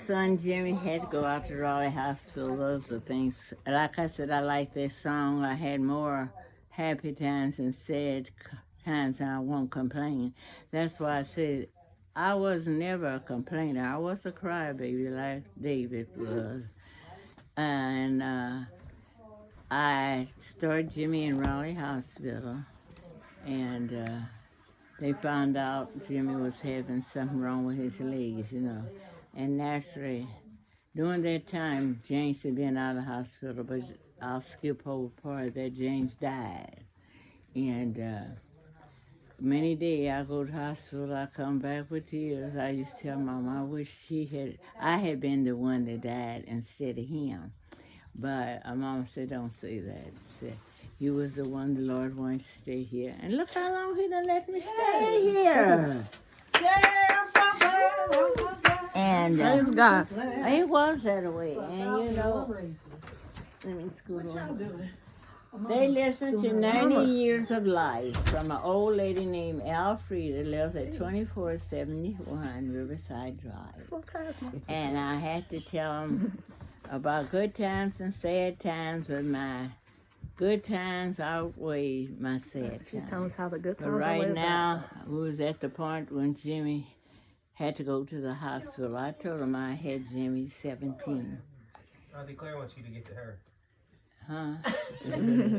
son Jimmy had to go out to Raleigh Hospital. Those are things. Like I said, I like this song. I had more happy times and sad times, and I won't complain. That's why I said I was never a complainer. I was a crybaby like David was. And I started Jimmy in Raleigh Hospital, and they found out Jimmy was having something wrong with his legs, And naturally, during that time, James had been out of the hospital, but I'll skip over part of that. James died. And many days I go to the hospital, I come back with tears. I used to tell Mom, I wish I had been the one that died instead of him. But Mama said, don't say that. Said, you was the one the Lord wants to stay here. And look how long he done let me stay here. Yeah, I'm so glad. I'm so glad. And praise God. It was that way. And let me scoot on. They listened to 90 Years of Life from an old lady named Alfreda, lives at 2471 Riverside Drive. And I had to tell them about good times and sad times, but my good times outweigh my sad times. She's telling us how the good times But right now, we was at the point when Jimmy had to go to the hospital. I told him I had Jimmy 17. Auntie Claire wants you to get to her. Huh?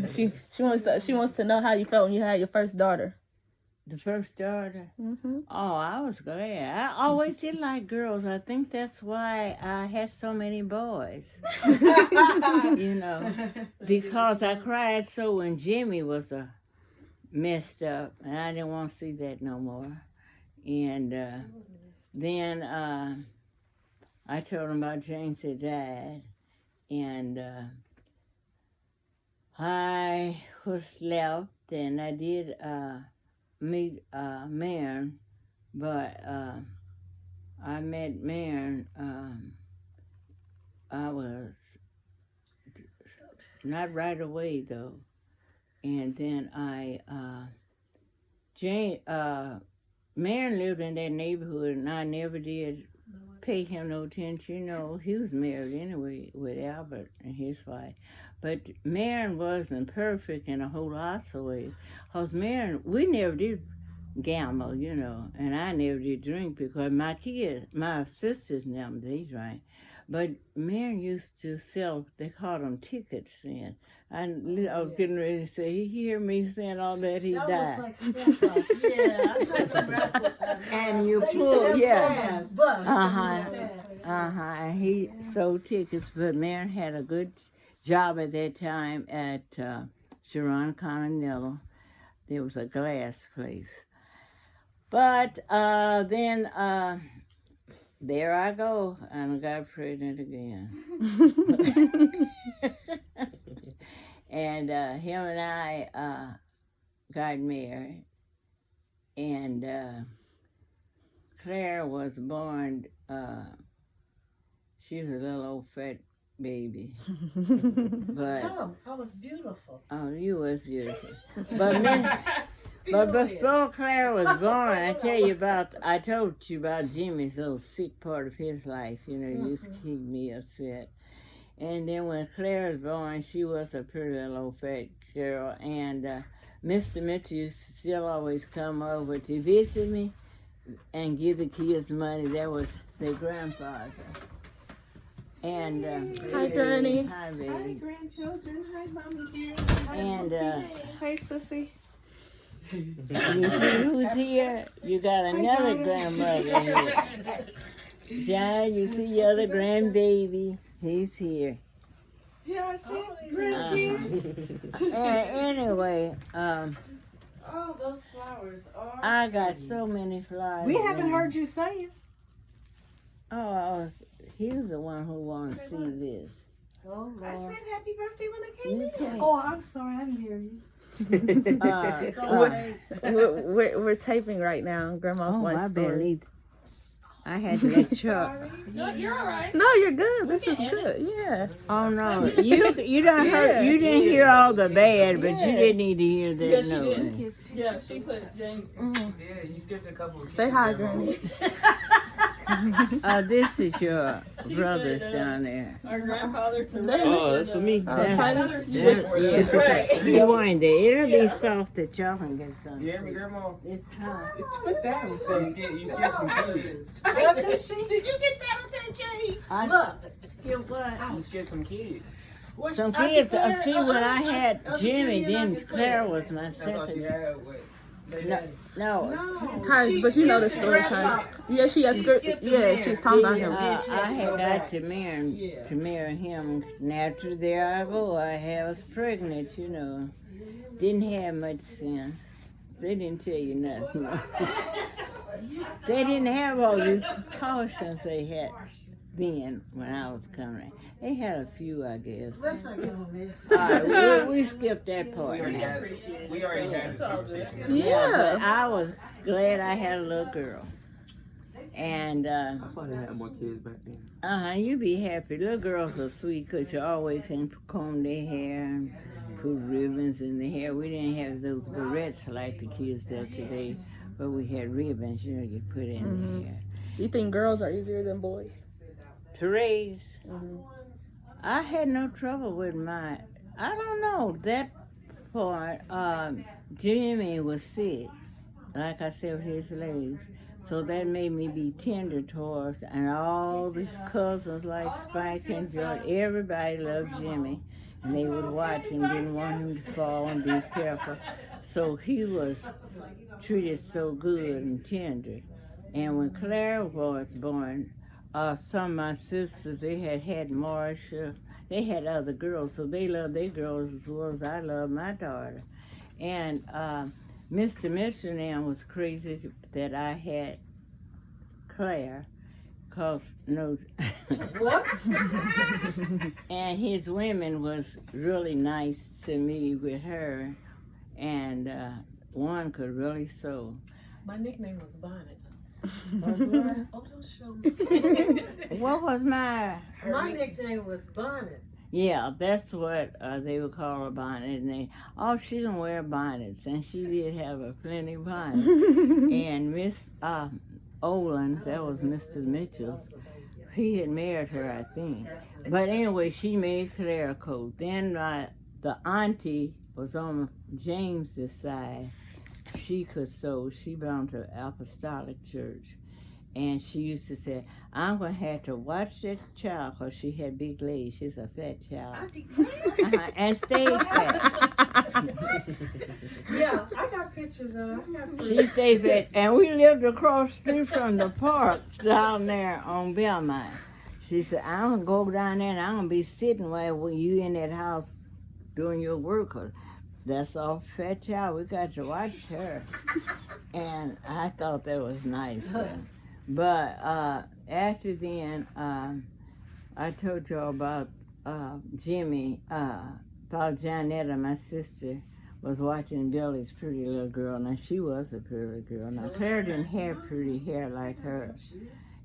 she wants to know how you felt when you had your first daughter. The first daughter? Mm-hmm. Oh, I was glad. I always did like girls. I think that's why I had so many boys. Because I cried so when Jimmy was messed up, and I didn't want to see that no more. And then I told him about James had died, and I was left, and I did meet Marion, but I met Marion. I was not right away though, and then Marion lived in that neighborhood, and I never did pay him no attention. He was married anyway with Albert and his wife. But Marion wasn't perfect in a whole lot of ways. Because Marion, we never did gamble, and I never did drink because my sisters never did drink. But Marion used to sell, they called them tickets then. I was getting ready to say, he hear me saying all that, he died. Was like yeah, I'm talking about and you pull, yeah. And he sold tickets, but Marion had a good job at that time at Sharon Continental. There was a glass place. But then there I go, and I got pregnant again. And him and I got married, and Claire was born, she was a little old fat baby. But tell him, I was beautiful. Oh, you was beautiful. But before Claire was born, I told you about Jimmy's little sick part of his life. He used to keep me upset. And then when Claire was born, she was a pretty little old fat girl. And Mr. Mitchell used to still always come over to visit me and give the kids money. That was their grandfather. And hi, Granny. Hi, baby. Hi, grandchildren. Hi, mommy dear. And Hey, sissy. you see who's here? You got another grandmother here. John, you see your other grandbaby? He's here. Yeah, I see grandkids. Anyway, Oh, those flowers are. I got so many flowers. We haven't heard you say it. Oh, he was the one who wanted to see this. Oh, Lord. I said happy birthday when I came You in. can't. Oh, I'm sorry, I didn't hear you. We're taping right now. Grandma's life I story. barely. I had to let Chuck. No, you're all right. No, you're good. This is good. Yeah. Oh no, you done heard. You didn't hear all the bad, but you didn't need to hear that. Yeah, she no. did. Yeah, she put James. Yeah, you skipped a couple. Say hi, Granny. This is your brothers down there. Our grandfather to Oh, that's for me. That's- yeah. Right. You want it. It'll be soft that y'all can get some. You hear me, Grandma? It's hot. Put that on You tape. skip some kids. Doesn't she? Did you get that on that cake? I Look. skip what? You skip some kids. What's- Some Auntie kids. Claire, See, when I had Auntie Jimmy, Judy and then Auntie Claire was my That's all she second. had. What? No. No. Times, she but you know the skipped story grandma. time. Yeah, she has. She skipped the Yeah, man. she's talking about See, him. I had got to marry, Yeah. to marry him. Naturally, there I go. I was pregnant, you know. Didn't have much sense. They didn't tell you nothing. They didn't have all these precautions they had then when I was coming. They had a few, I guess. Let's not get on this. All right, we skipped that We part. already now. had this conversation. But Yeah. I was glad I had a little girl. And I probably had more kids back then. you be happy. Little girls are sweet because you always can comb their hair and put ribbons in their hair. We didn't have those barrettes like the kids do today, but we had ribbons, you know, you put in the hair. You think girls are easier than boys? To raise, Mm-hmm. I had no trouble with my, I don't know, that part, Jimmy was sick, like I said, with his legs. So that made me be tender towards, and all these cousins like Spike and George, everybody loved Jimmy. And they would watch and didn't want him to fall and be careful. So he was treated so good and tender. And when Claire was born, some of my sisters, they had Marcia, they had other girls, so they loved their girls as well as I loved my daughter. And Mr. Mitchell now was crazy that I had Claire, cause no, What? and his women was really nice to me with her, and one could really sew. My nickname was Bonnet. Was what? Oh, don't show me. What was my? My nickname was Bonnet. Yeah, that's what they would call her bonnet. And she can wear bonnets, and she did have a plenty bonnet. And Miss Olin, that was Mr. Mitchell's, he had married her, I think. But anyway, she made Claire a coat. Then the auntie was on James's side. She could sew. She belonged to Apostolic Church. And she used to say, I'm going to have to watch that child because she had big legs. She's a fat child. And stayed fat. Yeah, I got pictures of her. She stayed fat. And we lived across the street from the park down there on Belmont. She said, I'm going to go down there and I'm going to be sitting while you in that house doing your work. 'Cause that's all fat child. We got to watch her. And I thought that was nice. But after then, I told y'all about Jimmy, about Janetta, my sister, was watching Billy's pretty little girl. Now, she was a pretty girl. Now, Claire didn't have pretty hair like her.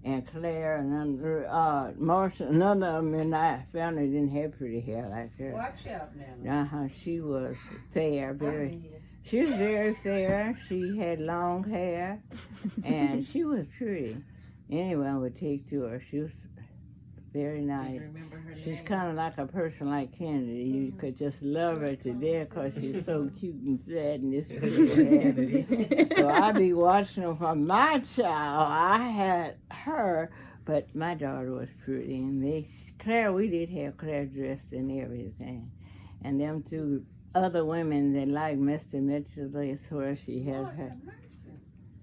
And Claire and Marcia, none of them in our family didn't have pretty hair like her. Watch out now. She was fair, she was very fair. She had long hair, and she was pretty. Anyone would take to her. She was very nice. She's kind of like a person like Kennedy. You could just love her to death because she's so cute and fat and this pretty. So I be watching her from my child. I had her, but my daughter was pretty. And we did have Claire dressed and everything. And them two other women that like Mr. Mitchell, that's where she had her.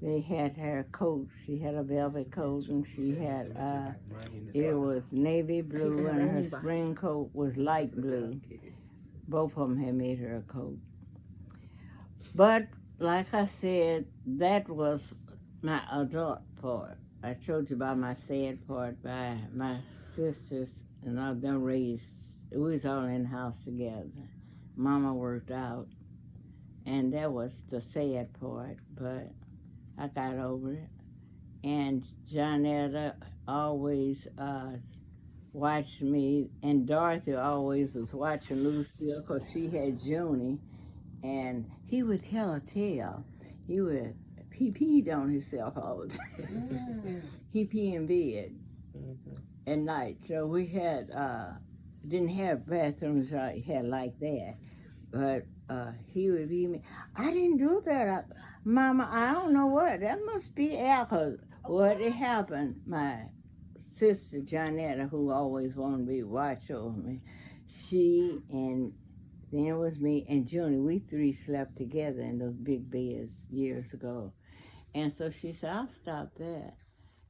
They had her coat. She had a velvet coat, and she had it was navy blue, and her spring coat was light blue. Both of them had made her a coat. But like I said, that was my adult part. I told you about my sad part by my sisters and all them raised. We was all in the house together. Mama worked out, and that was the sad part, but I got over it. And Janetta always watched me, and Dorothy always was watching Lucille because she had Junie, and he would tell a tale. he peed on himself all the time. He peed in bed at night. So we had didn't have bathrooms like that, but he would be me. I didn't do that, Mama. I don't know what. That must be alcohol. What had happened? My sister Johnetta, who always wanted to be watch over me, she and then it was me and Junie. We three slept together in those big beds years ago, and so she said, "I'll stop that."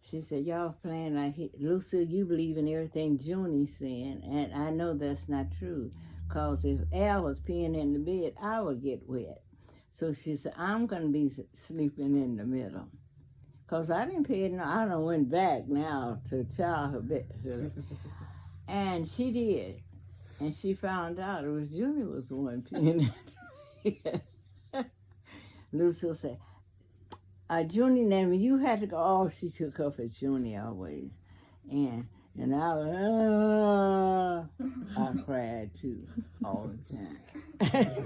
She said, y'all playing like, Lucille, you believe in everything Junie's saying, and I know that's not true, because if Al was peeing in the bed, I would get wet. So she said, I'm going to be sleeping in the middle. Because I didn't pee, I done went back now to childhood. And she did. And she found out it was Junie was the one peeing in the bed. Lucille said, Junie named me, you had to go. Oh, she took up for Junie always. And I was, I cried too all the time.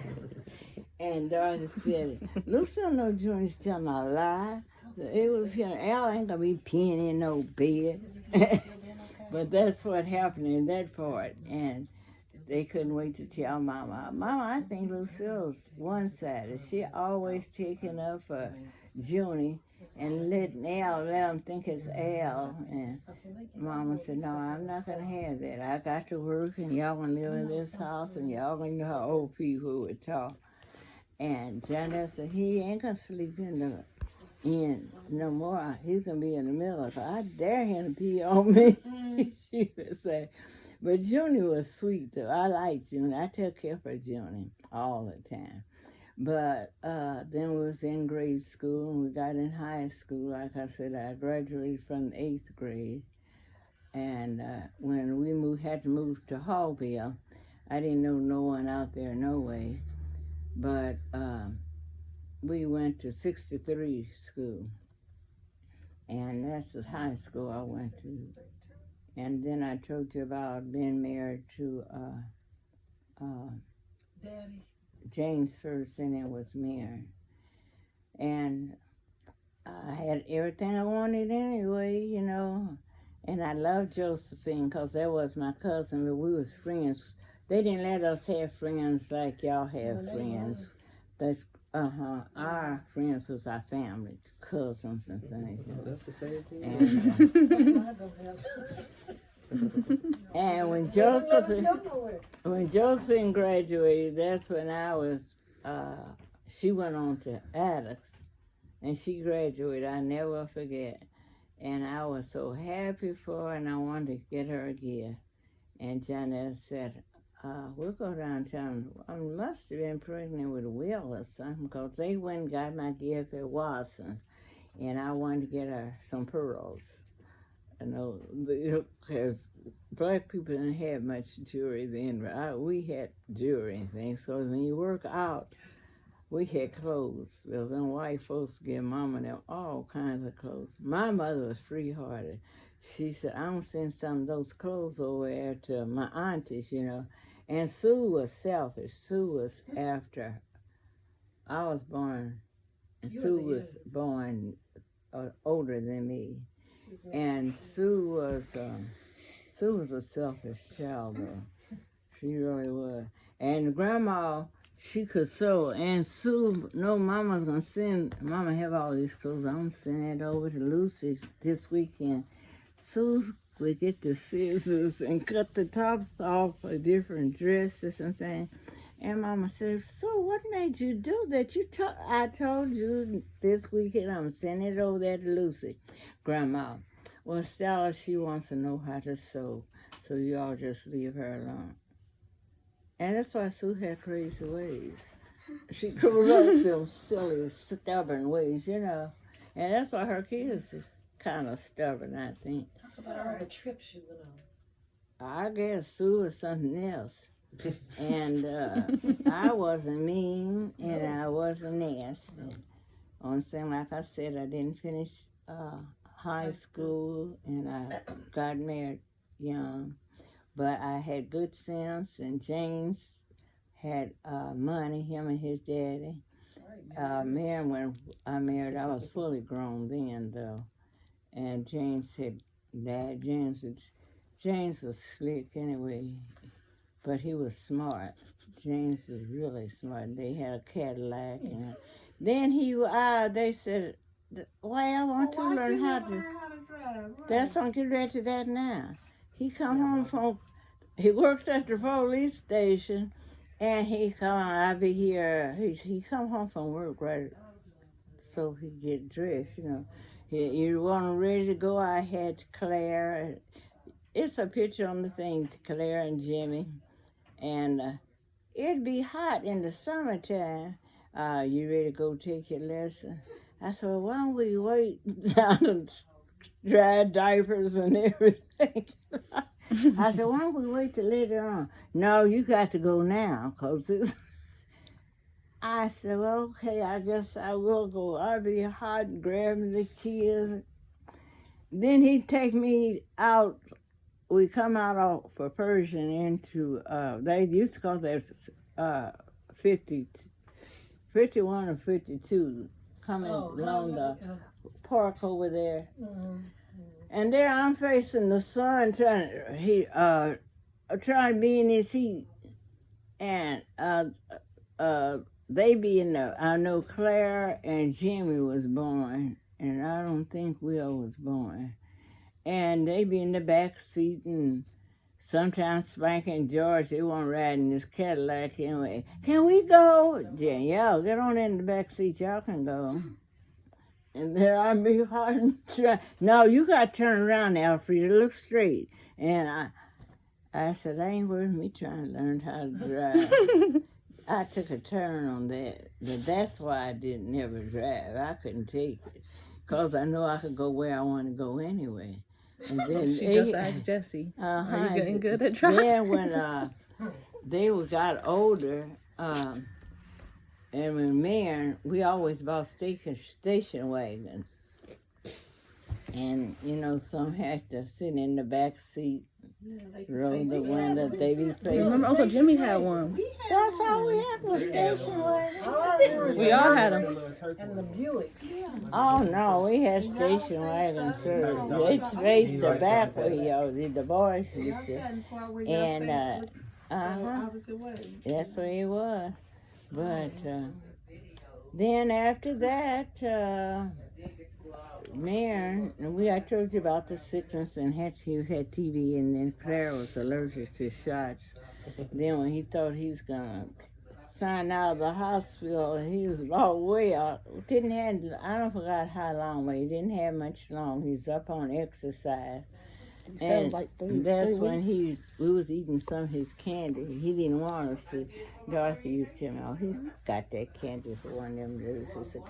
And Dorothy said, Lucille know Junie's telling a lie. It was him. Al ain't gonna be peeing in no bed. But that's what happened in that part. And they couldn't wait to tell Mama. Mama, I think Lucille's one-sided. She always taking up for Junie and letting Al let him think it's Al. And Mama said, no, I'm not going to have that. I got to work and y'all going to live in this house and y'all going to know how old people would talk. And Janet said, he ain't going to sleep in no more. He's going to be in the middle. So I dare him to pee on me, she would say. But Junie was sweet, too. I liked Junie. I took care for Junie all the time. But then we was in grade school, and we got in high school. Like I said, I graduated from the 8th grade. And when we had to move to Hallville, I didn't know no one out there, no way. But we went to 63 school. And that's the high school I went to. And then I told you about being married to Daddy. James first, and then was married. And I had everything I wanted anyway, you know. And I loved Josephine because that was my cousin, but we was friends. They didn't let us have friends like y'all have friends. But our friends was our family, cousins and things. You know. That's the same thing. And when Josephine graduated, that's when I was. She went on to Alex, and she graduated. I never forget, and I was so happy for her, and I wanted to get her a gift. And Janet said, we'll go downtown. I must have been pregnant with Will or something, because they went and got my gift at Watson's, and I wanted to get her some pearls. You know, black people didn't have much jewelry then, but we had jewelry and things. So when you work out, we had clothes. Because then white folks give Mama them all kinds of clothes. My mother was free-hearted. She said, I'm going to send some of those clothes over there to my aunties, you know. And Sue was selfish. Sue was after I was born. And Sue was born older than me. And Sue was a selfish child, though. She really was. And Grandma, she could sew. And Sue, no, Mama's going to send, Mama have all these clothes. I'm going to send it over to Lucy this weekend. Sue would get the scissors and cut the tops off of different dresses and things. And Mama said, so what made you do that? I told you this weekend I'm sending it over there to Lucy. Grandma, well, Stella, she wants to know how to sew, so you all just leave her alone. And that's why Sue had crazy ways. She grew up them silly, stubborn ways, you know. And that's why her kids is kind of stubborn, I think. Talk about all the trips you went on. I guess Sue was something else. And I wasn't mean, and I wasn't nasty. On thing, like I said, I didn't finish high school, and I got married young. But I had good sense, and James had money, him and his daddy. man, when I married, I was fully grown then, though. And James had died. James was slick anyway, but he was smart. James was really smart. They had a Cadillac, and then they said, "Well, I want to learn how to." drive? Right. That's on get ready to that now. He worked at the police station, and I be here. He come home from work right, so he get dressed. You want ready to go? I had Claire. It's a picture on the thing, to Claire and Jimmy, and it'd be hot in the summertime. You ready to go take your lesson? I said, well, why don't we wait down and dry diapers and everything? I said, why don't we wait till later on? No, you got to go now, because it's... I said, well, okay, I guess I will go. I'll be hot grabbing the kids. Then he'd take me out. We come out for Persian into, they used to call that 51 or 52, coming along the park over there. And there I'm facing the sun, trying to be in his heat. And they be in I know Claire and Jimmy was born, and I don't think Will was born. And they be in the back seat, and sometimes Spanky and George, they want to ride in this Cadillac anyway. Can we go? Yeah, get on in the back seat, y'all can go. And there I be hard and try. No, you got to turn around, Alfred, look straight. And I said, that ain't worth me trying to learn how to drive. I took a turn on that, but that's why I didn't ever drive. I couldn't take it, because I know I could go where I want to go anyway. And then She just asked Jesse, are you getting good at driving? Then when they got older, and when Marion, we always bought station wagons. And, some had to sit in the back seat, roll the window, they be facing. Remember Uncle Jimmy had one. That's all we had was station wagons. We all had them. And the Buick. Oh, no, we had station wagons first. They faced the back way, the boys used to. And, that's where it was. But then after that, I told you about the sickness, and he had TB, and then Claire was allergic to shots. Then when he thought he was gonna sign out of the hospital, he was all the way out. I don't forgot how long, but he didn't have much long. He was up on exercise. And like that's when we was eating some of his candy. He didn't want us to. Dorothy used to tell me, he got that candy for one of them days. She said,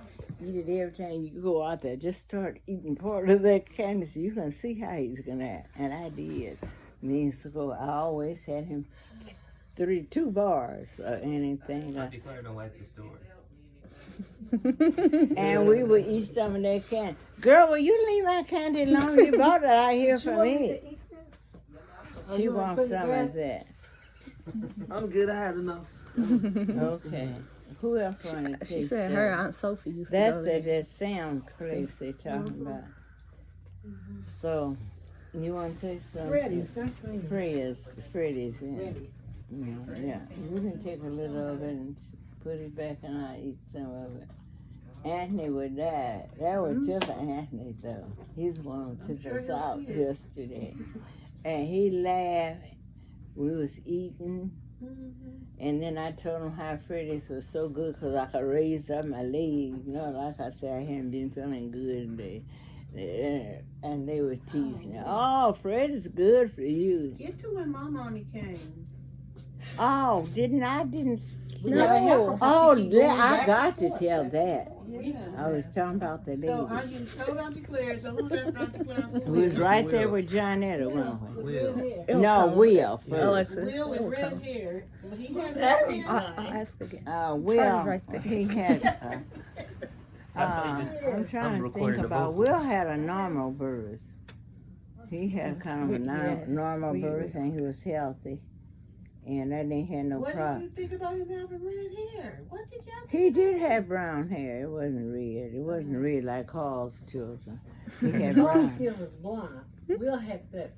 eat it every time you go out there. Just start eating part of that candy so you can see how he's going to act. And I did. So I always had him 2 bars or anything. I declare don't like the story. And we would eat some of that candy. Girl, will you leave my candy alone? You bought it out here for me. She wants some of that. I'm good. I had enough. Okay. Who else wanted to She taste said that? her Aunt Sophie used to go there. That's that Sam's place they talking about. So, you want to taste some? Freddy's, that's some. Freddy's, yeah. Freddy. Yeah, you can take a little of it and put it back and I'll eat some of it. Anthony would die. That was just Anthony though. He's the one who took us out yesterday. And he laughed. We was eating. And then I told him how Freddy's was so good because I could raise up my leg. Like I said, I hadn't been feeling good today. And they would tease me. Oh, Freddy's good for you. Get to when Mama only came. Oh, didn't. No. Oh, I got to tell that. Yeah. I was talking about the So I baby. just told Auntie Claire, so who's that Auntie Claire? We was right there with Johnetta, weren't we? Will. It'll No, come. Will first. Alexis. Will with It'll red come. hair. He had I'll ask again. Will, right there. he had, That's I'm trying to think about, Will had a normal birth. He had kind of a normal birth and he was healthy. and I didn't have no What did problem. you think about him having red hair? What did y'all He did have brown hair. It wasn't red. It wasn't red like Carl's children. He had brown, Skills was blonde. Will had that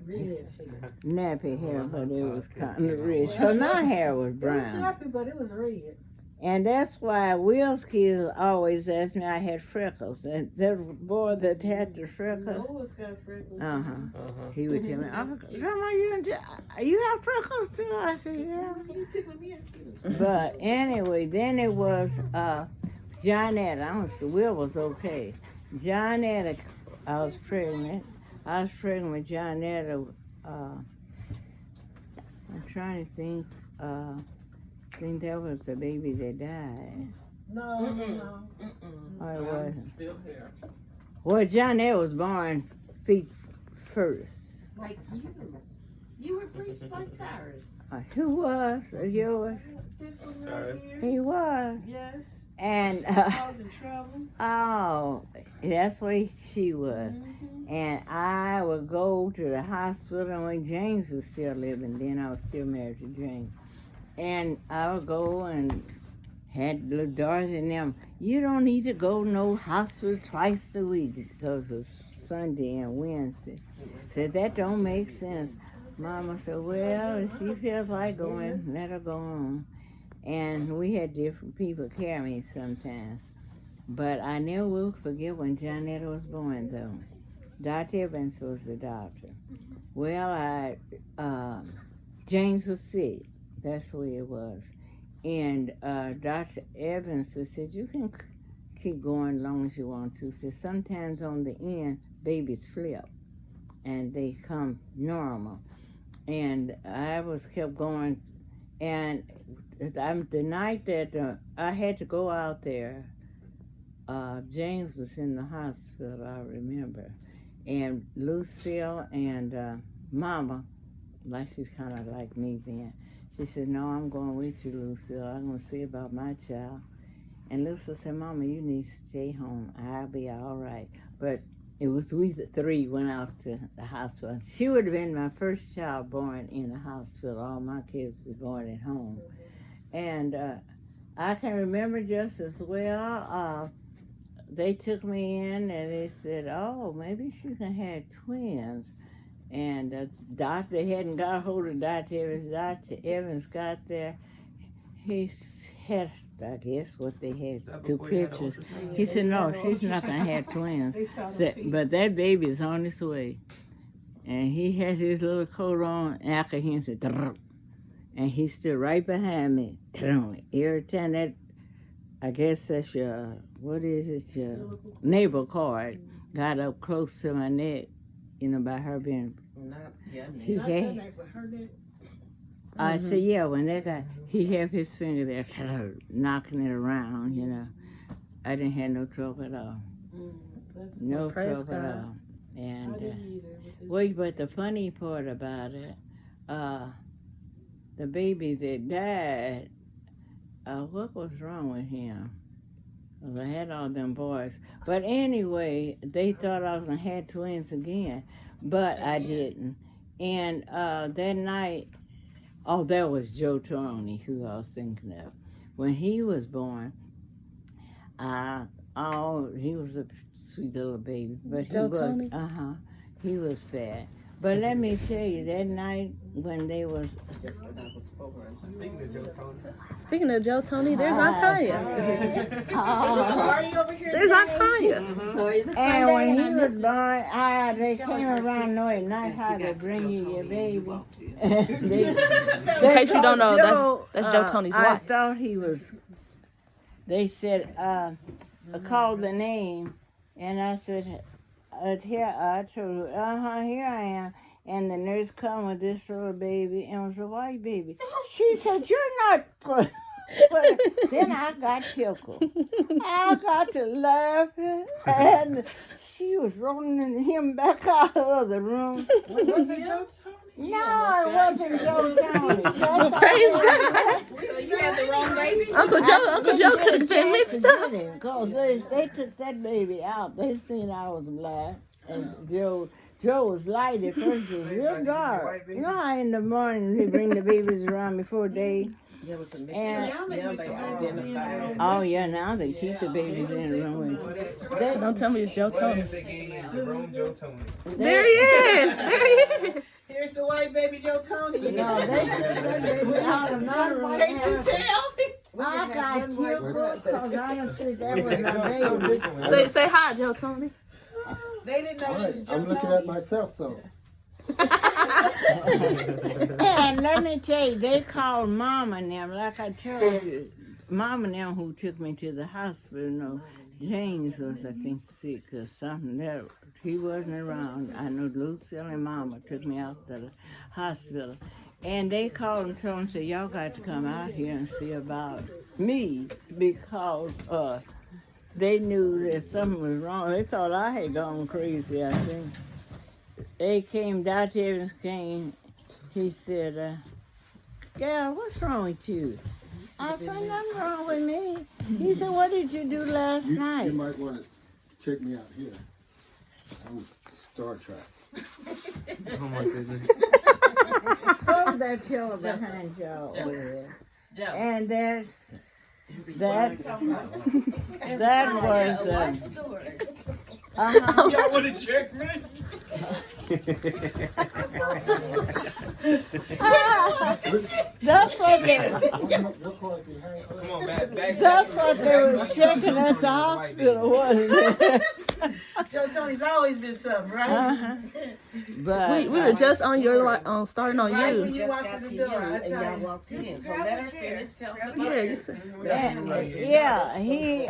red hair. nappy hair, but it was kind of red. So my hair was It was brown. nappy, but it was red. And that's why Will's kids always asked me I had freckles. And the boy that had the freckles, Noah's got freckles. he would tell me, oh, Grandma, you have freckles too? I said, yeah. He tickled me too. But anyway, then it was Johnetta. Will was okay. Johnetta, I was pregnant. I was pregnant with Johnetta. I'm trying to think. I think that was the baby that died. No, no. Or it wasn't. Still here. Well, Johnetta was born feet first. Like you. You were preached like Tyrus. Who was? Yours? This one right here. He was. Yes. And I was in trouble. oh, that's where she was. And I would go to the hospital when James was still living. Then I was still married to James. And I would go and had little Dorothy and them. You don't need to go no hospital twice a week because it's Sunday and Wednesday. Said that don't make sense. Mama said, well, if she feels like going, let her go on. And we had different people carry me sometimes. But I never will forget when Johnetta was born, though. Dr. Evans was the doctor. Well, James was sick. That's the way it was. And Dr. Evans said, you can keep going as long as you want to. Said sometimes on the end, babies flip and they come normal. And I kept going. And the night that I had to go out there, James was in the hospital, I remember. And Lucille and Mama, like she's kind of like me then, she said, no, I'm going with you, Lucille. I'm going to see about my child. And Lucille said, Mama, you need to stay home. I'll be all right. But it was we three went out to the hospital. She would have been my first child born in a hospital. All my kids were born at home. And I can remember just as well, they took me in and they said, oh, maybe she can have twins. And the doctor hadn't got hold of Dr. Evans. Dr. Evans got there. He had, I guess, what they had, two pictures. He said, no, she's not going to have twins. But that baby is on its way. And he had his little coat on after him, said, drrr. And he stood right behind me. Every time that, I guess that's your, what is it, your neighbor card got up close to my neck, you know, by her being, he had, I said, yeah, when that guy, he had his finger there, knocking it around, you know. I didn't have no trouble at all. No Praise trouble at God. all. And, well, but the funny part about it, the baby that died, what was wrong with him? Well, I had all them boys. But anyway, they thought I was going to have twins again, but I didn't. And that night, oh, that was Joe Tony, who I was thinking of. When he was born, he was a sweet little baby. But he Joe was, Tony? he was fat. But let me tell you, that night when they was... Speaking of Joe Tony, there's Aunt Tanya. There's Aunt Tanya. And when he was born, they came around knowing not how to bring you your baby. In case you don't know, that's Joe Tony's I wife. thought he was, they said, I called the name, and I said, here, I told her, here I am. And the nurse come with this little baby, and it was a white baby. She said, you're not... Then I got tickled. I got to laughing, and she was rolling him back out of the room. Was it Joe Tony? No, it wasn't Joe Tony. Praise God. So you had the wrong baby? Uncle Joe could have been mixed up. Because they took that baby out. They seen I was black, and Joe Joe was light at first, it was real dark. You know how in the morning they bring the babies around before they. And Now they make the babies in the room. oh yeah, now they keep the babies in the room. Don't tell me it's Joe Tony. They gave the wrong Joe Tony. There he is. There he is. Here's the white baby Joe Tony. No, they put out another one. Can't you tell? I got tearful because honestly that was my baby. Say hi, Joe Tony. They didn't know All it right, was Joe I'm looking Tony. at myself though. And let me tell you, they called Mama and them, like I told you, Mama and them who took me to the hospital, no, James was, I think, sick or something. That he wasn't around. I know Lucille and Mama took me out to the hospital. And they called and told them, said, y'all got to come out here and see about me because they knew that something was wrong. They thought I had gone crazy, I think. They came, Dr. Evans came, he said, Gal, what's wrong with you? I said, nothing wrong with me. He said, what did you do last You night? might want to check me out here. I'm Star Trek. Oh my goodness. Hold that pillow behind y'all over there. And there's, that was, Y'all want to check me? that's what they, What part behind? Come on, back. that's what they was checking at the hospital, wasn't it? Joe Tony's always been something, right? Uh-huh. But We were just on your starting on Right when you. you walked in the door, I tell you. walked in. So let her finish. Tell her. Yeah, you said. yeah, he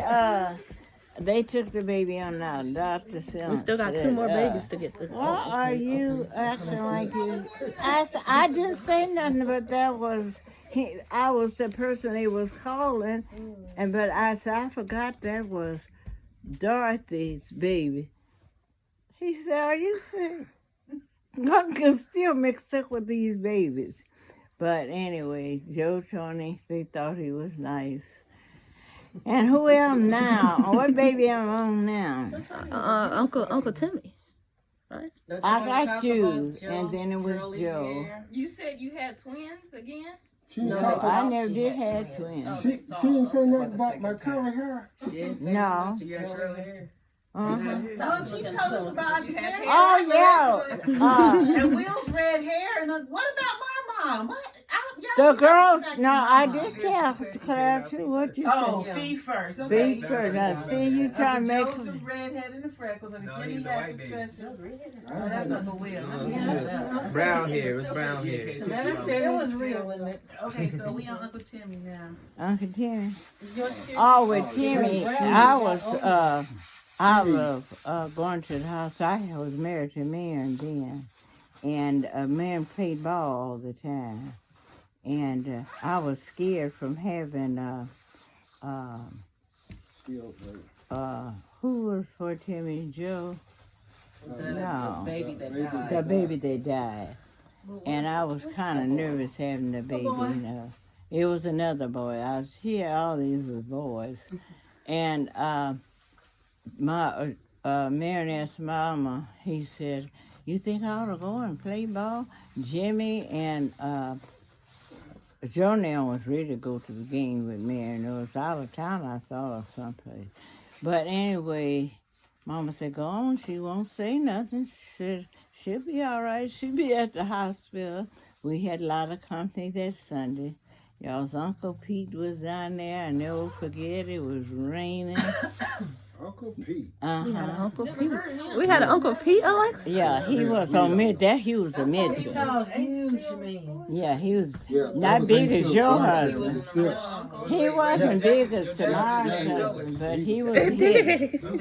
they took the baby on now. Dr. Simmons We still got two more babies to get through. Why are you acting like you? I didn't say nothing, but that was I was the person they was calling, but I said I forgot that was Dorothy's baby. He said, "Are you sick? I can still mixed up with these babies." But anyway, Joe Tony, they thought he was nice. And who am now? What baby am I on now? Uncle Timmy. Don't I wanna got talk you, about and then it was curly Joe. hair? You said you had twins again? She, No, didn't- I never She did had have twins. twins. she didn't say nothing about my curly hair. She didn't say No. about You your got curly curly hair. hair? Uh-huh. Well, she told us about the red Oh hair. yeah. And Will's red hair. And what about my mom? What? The girls. No, I did tell Claire too. What you Oh, say? fee first. Okay. Big for now. See, you trying to make. Joseph redhead and the freckles, and the No, Jimmy he's the had white the baby. special. Oh, that's Uncle Will. Let me shut up. Brown hair. It was brown hair. Let her finish. It was real, wasn't it? Okay, so we on Uncle Timmy now. Uncle Timmy. Your shit. Oh, with Timmy, I was going to the house. I was married to Marion then, and Marion played ball all the time, and I was scared from having Skills, right? who was for Timmy? Joe, No. The baby that Baby. died. the baby that died, and I was kind of nervous having the baby. You know, it was another boy. I was here. All these was boys, and my Marion asked Mama. He said, "You think I ought to go and play ball?" Jimmy and Jonelle was ready to go to the game with me, and it was out of town, I thought, or someplace. But anyway, Mama said, go on, she won't say nothing. She said, she'll be all right. She'll be at the hospital. We had a lot of company that Sunday. Y'all's Uncle Pete was down there. I never forget, it was raining. Uncle Pete. We had an Uh-huh. Uncle Pete. We had an Uncle Pete, Alexa? Yeah, he was on that. He was a Mitchell. Tall, huge man. Yeah, he was Yeah, that not was big Uncle as your Phil. husband. Yeah. He wasn't big as Tamar's husband, but he was big. But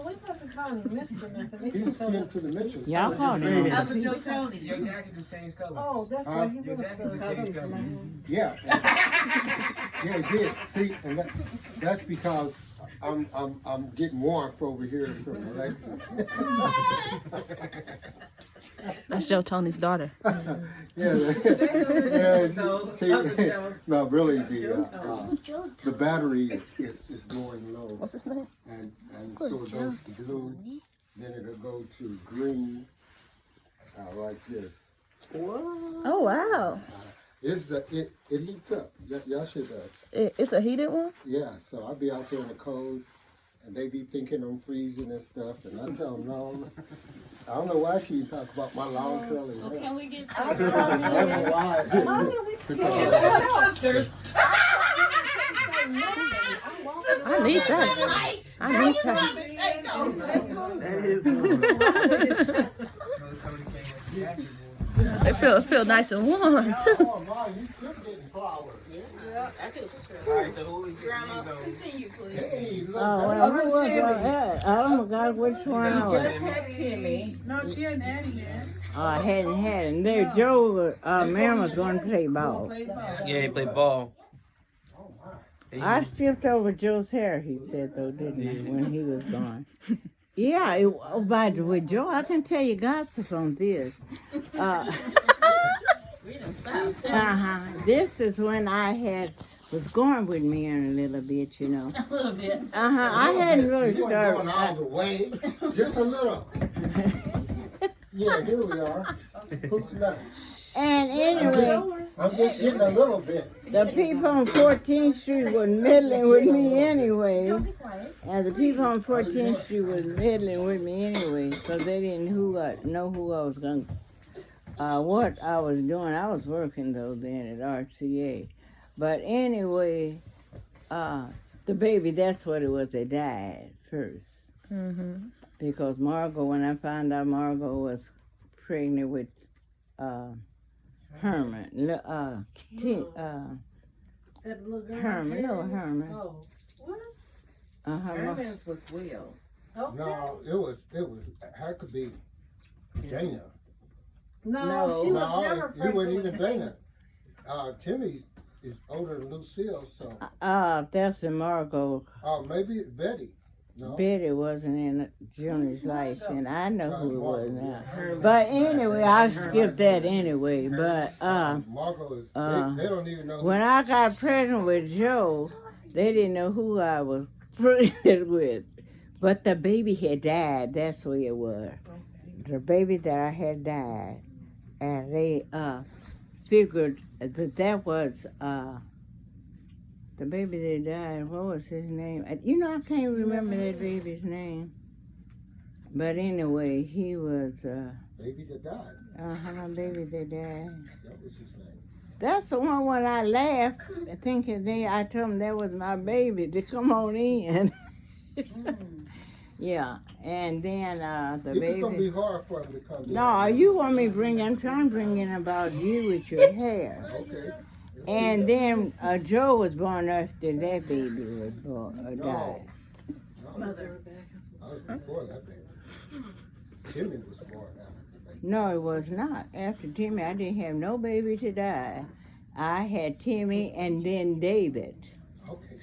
we wasn't calling him Mr. Nothing. We He's just called kin him. to the Mitchells. Y'all called him. Uncle Joe Tony. Your jacket just changed colors. Oh, that's right. He Your was jacket just changed colors. Yeah. Yeah, he did. See, and that's because I'm getting warmth over here from Alexis. That's Joe Tony's daughter. Yeah, no, really, the battery is going low, What's his name? and so it goes to blue, then it'll go to green, like this. Oh wow. It heats up. Y'all should, It's a heated one? yeah. So I'll be out there in the cold, and they be thinking I'm freezing and stuff, and I tell them no. I don't know why she talk about my long curly hair. Can we get I don't know why. Sisters. I need that. I need that. That is It feel nice and warm too. Oh, Mom, you still getting flowers. Alright, so who is Grandma, it? continue, please. Hey, look, Oh, that- well, who was that? Oh my God, which one was it? Had Timmy. No, she hadn't had him yet. Oh, I hadn't had it. There, Joe, Mary was going to play ball. Played ball. Yeah, he played ball. I stripped over Joe's hair, he said, though, didn't he, when he was gone. Yeah, by the way, Joe, I can tell you gossip on this. This is when I was going with Mary a little bit, you know. A little bit. I hadn't really You weren't started. going all the way, just a little. Yeah, here we are. Who's next? And anyway, I'm just getting a little bit. the people on 14th Street were meddling with me anyway. And the people on 14th Street was meddling with me anyway, because they didn't know who I was going to, what I was doing. I was working, though, then at RCA. But anyway, the baby, that's what it was, they died first. Mm-hmm. Because Margot, when I found out Margot was pregnant with Herman, That little girl. Herman, no, Herman. Oh. What? Herman's was Will. Okay. No, it was, how could be Dana? No, she was No, never it pregnant. wasn't with even Dana. Timmy is older than Lucille, so, That's the Margot. maybe Betty. No? Betty wasn't in Junior's life, and I know who it was now. Margot. But anyway, I skipped that anyway. But Margot is, they don't even know. when I got pregnant with Joe, they didn't know who I was pregnant with. But the baby had died. That's the way it was. The baby that I had died, and they figured that was the baby that died. What was his name? You know, I can't remember that baby's name. But anyway, he was Baby that died. baby that died. That was his name. That's the one when I laughed, thinking I told him that was my baby to come on in. Yeah, and then the It's gonna be baby. hard for him to come in. No, you want me I'm trying to bring in about you with your hair. Okay. And then Joe was born after that baby was born, died. No. I was before that baby. Timmy was born after the baby. No, it was not. After Timmy, I didn't have no baby to die. I had Timmy and then David. Okay,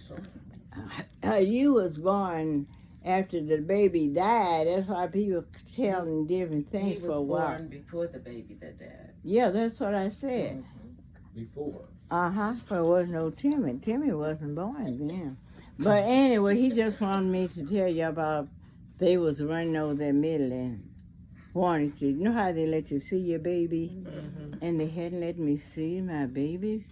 so You was born after the baby died. That's why people telling different He things was for a while. born before the baby that died. Yeah, that's what I said. before. But there was no Timmy. Timmy wasn't born then. But anyway, he just wanted me to tell you about they was running over that middle and wanted to. You know how they let you see your baby? And they hadn't let me see my baby.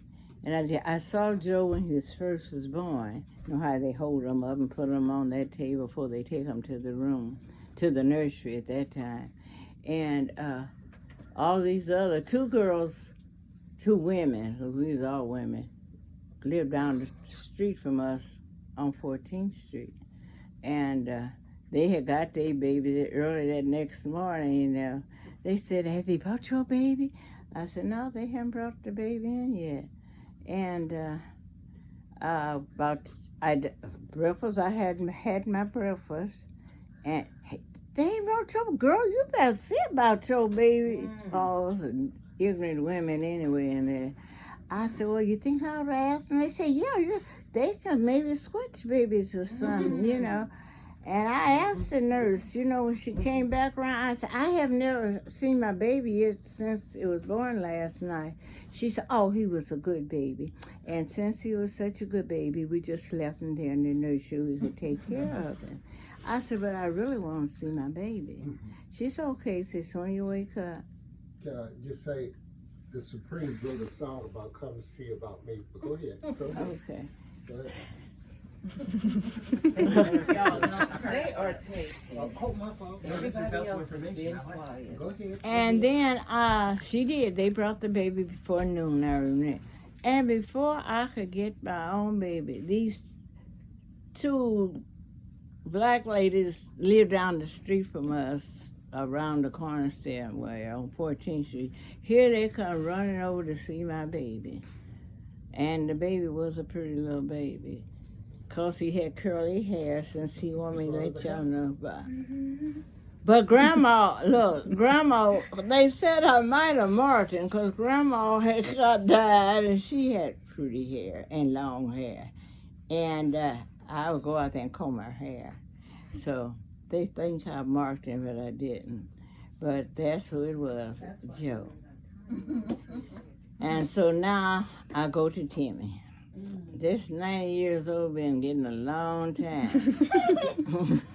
And I saw Joe when he first was born. You know how they hold him up and put him on that table before they take him to the room, to the nursery at that time. And all these other two women, because we was all women, lived down the street from us on 14th Street. And they had got their baby early that next morning, you know. They said, "Have they brought your baby?" I said, "No, they haven't brought the baby in yet." And breakfast, I had my breakfast, and hey, they ain't brought your girl. You better see about your baby. All ignorant women anyway. And I said, "Well, you think I ought to ask?" And they said, "Yeah, they can maybe switch babies or something, you know." And I asked the nurse, you know, when she came back around, I said, "I have never seen my baby yet since it was born last night." She said, "Oh, he was a good baby. And since he was such a good baby, we just left him there in the nursery. We could take care of him." I said, but I really want to see my baby. She said, okay, so when you wake up. Can I just say, the Supremes wrote a song about come see about me, but go ahead. Go ahead. Okay. Go ahead. They are tasty. Oh, my fault. Everybody else is being quiet. Go ahead. And then she did. They brought the baby before noon, I remember. And before I could get my own baby, these two black ladies lived down the street from us, around the corner somewhere on 14th Street. Here they come running over to see my baby. And the baby was a pretty little baby. Because he had curly hair, since he wanted me to let y'all know about. But Grandma, look, Grandma, they said I might have Martin, because Grandma had got died and she had pretty hair and long hair. And I would go out there and comb her hair. So they think I marked him, but I didn't. But that's who it was, Joe. And so now I go to Timmy. This 90 years old been getting a long time.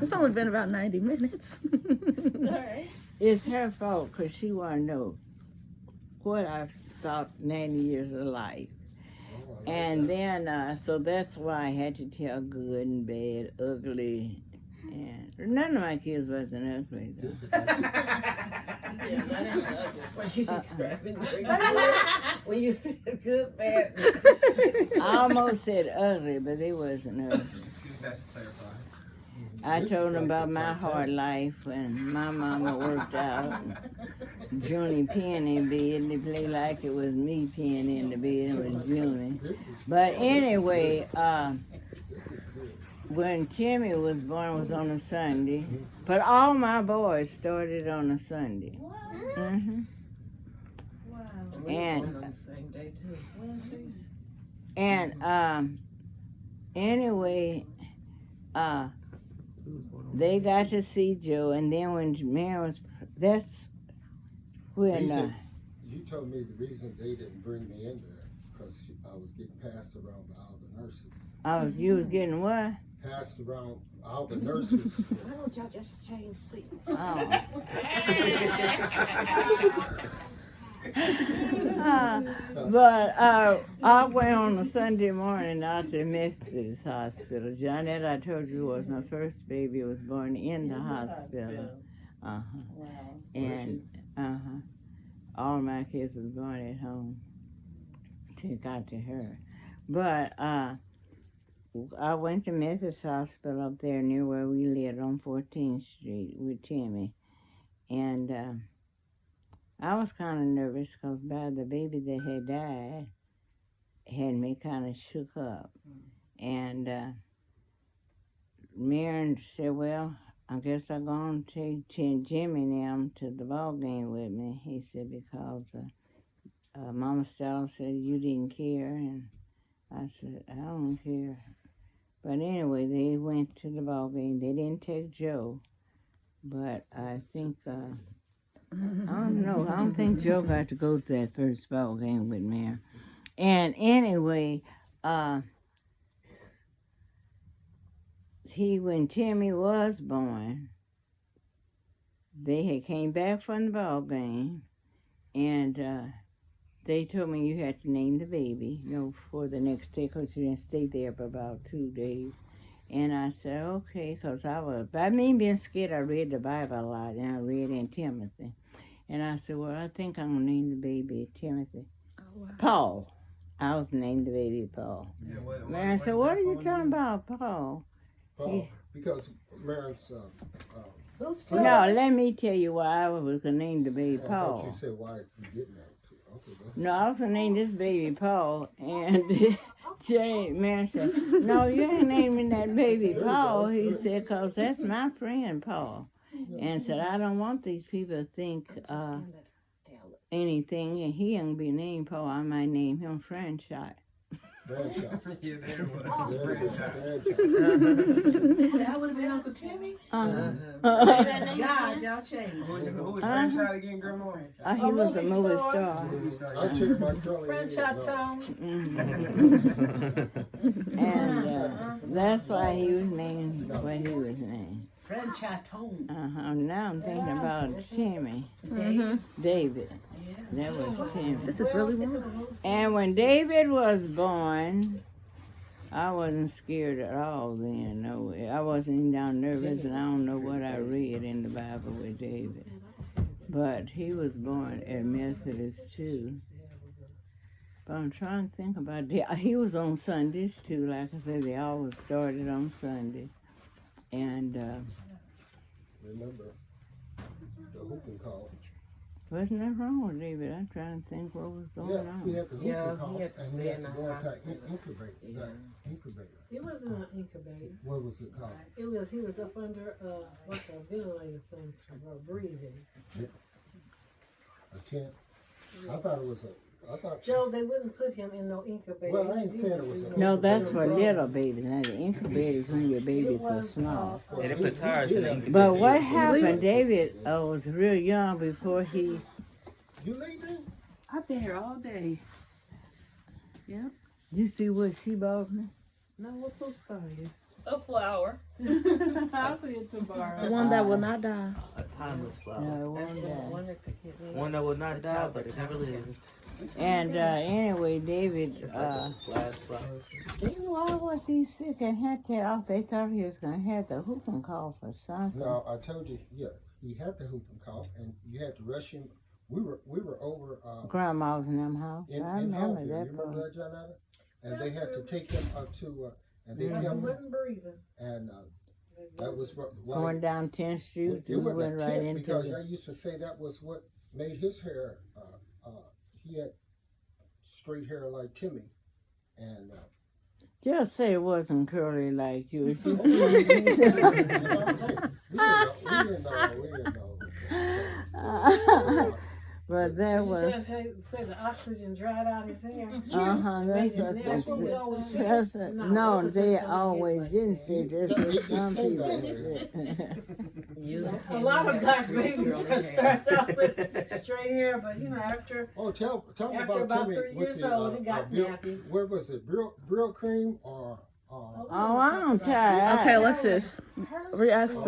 It's only been about 90 minutes. It's her fault because she want to know what I thought 90 years of life. And then, so that's why I had to tell good and bad, ugly. And none of my kids wasn't ugly, though. When you said good, bad. I almost said ugly, but they wasn't ugly. I told them about my hard life when my mama worked out. And Junie peeing in bed, and they played like it was me peeing in the bed. It was Junie. But anyway, when Timmy was born was on a Sunday, but all my boys started on a Sunday. Mm-hmm. And on the same day too. and anyway, they got to see Joe, and then when Mary was, that's when You told me the reason they didn't bring me in there because I was getting passed around by all the nurses. you was getting what? Passed around all the nurses. Why don't y'all just change seats? Oh. But I went on a Sunday morning out to Methodist Hospital. Janet, I told you, was my first baby, was born in the hospital. Wow. And all my kids was born at home. Got to her. But I went to Methodist Hospital up there near where we lived on 14th Street with Timmy. And I was kind of nervous because by the baby that had died had me kind of shook up. And Marion said, well, I guess I'm going to take Jimmy and them to the ball game with me. He said, because Mama Stella said you didn't care. And I said, I don't care. But anyway, they went to the ball game. They didn't take Joe. But I think, I don't know. I don't think Joe got to go to that first ball game with me. And anyway, when Timmy was born, they had came back from the ball game, and they told me you had to name the baby, for the next day, because you didn't stay there for about 2 days. And I said, okay, because by me being scared, I read the Bible a lot, and I read in Timothy. And I said, well, I think I'm going to name the baby Timothy. Oh, wow. Paul. I was named the baby Paul. Mary said, what are you talking about, Paul? Paul, because Mary's, No, let me tell you why I was going to name the baby I Paul. thought you said why you didn't know. Okay, No, I was going to name this baby Paul. And Mary said, no, you ain't naming that baby Paul. He said, because that's my friend Paul. And said, I don't want these people to think anything. And he ain't be named Paul. I might name him Franchise. Franchise. Yeah, there it was. Franchise. That would have been Uncle Timmy? Uh-huh. God, y'all changed. Who was Franchise again, Grandma? He was a movie star. I shook my curly head. Franchise Tone. And that's why he was named what he was named. Franchise home. Now I'm thinking about Timmy, Mm-hmm. David. That was Timmy. This is really warm. And when David was born, I wasn't scared at all then. No, I wasn't even down nervous, and I don't know what I read in the Bible with David. But he was born at Methodist too. But I'm trying to think about that. He was on Sundays too. Like I said, they always started on Sunday. And Remember the whooping call. wasn't that wrong with David? I'm trying to think what was going Yeah, he on. had the whooping Yeah, cough, he had to and stay he had in to the go into hospital. incubator. Yeah. Incubator. It wasn't an incubator. What was it called? He was up under like a ventilator thing for breathing. A tent. I thought it was a. I thought. Joe, they wouldn't put him in no incubator. Well, I ain't saying it was a. No, that's for little babies. Now the incubator is when your babies are small. Yeah, they put tires in it. But what happened? David was real young before he. You leaving? I've been here all day. You see what she bought me? No, what book are you? A flower. I'll see it tomorrow. The one that will not die. A timeless flower. No, it That's wasn't what I that. wanted to get in. One that will not die, but it never lives. And anyway, David, It's like a glass flower. why was he sick and had that off? They thought he was gonna have the whooping cough or something. No, I told you. Yeah, he had the whooping cough, and you had to rush him. We were over Grandma's in them house. in I Hallville. remember You that remember part. that, Janetta? And they had to take him to and they Because he him wasn't breathing. and that was what. Going down 10th Street, It we wasn't went a right tent into because I it. used to say that was what made his hair. He had straight hair like Timmy, and Just say it wasn't curly like you. It's just- we didn't know. But that You was. say the oxygen dried out his hair. That's what they That's what we said. always say. That's what- No, No, that was they just gonna always get didn't like say that. that's what It some came people that said. You, A Timmy, lot of had black really babies curly are hair. starting out with straight hair, but after Oh, tell me After about about Timmy 3 with years the, old, he got Brill- nappy. Where was it? Brill cream or? Oh, I don't tell. Okay, let's just react to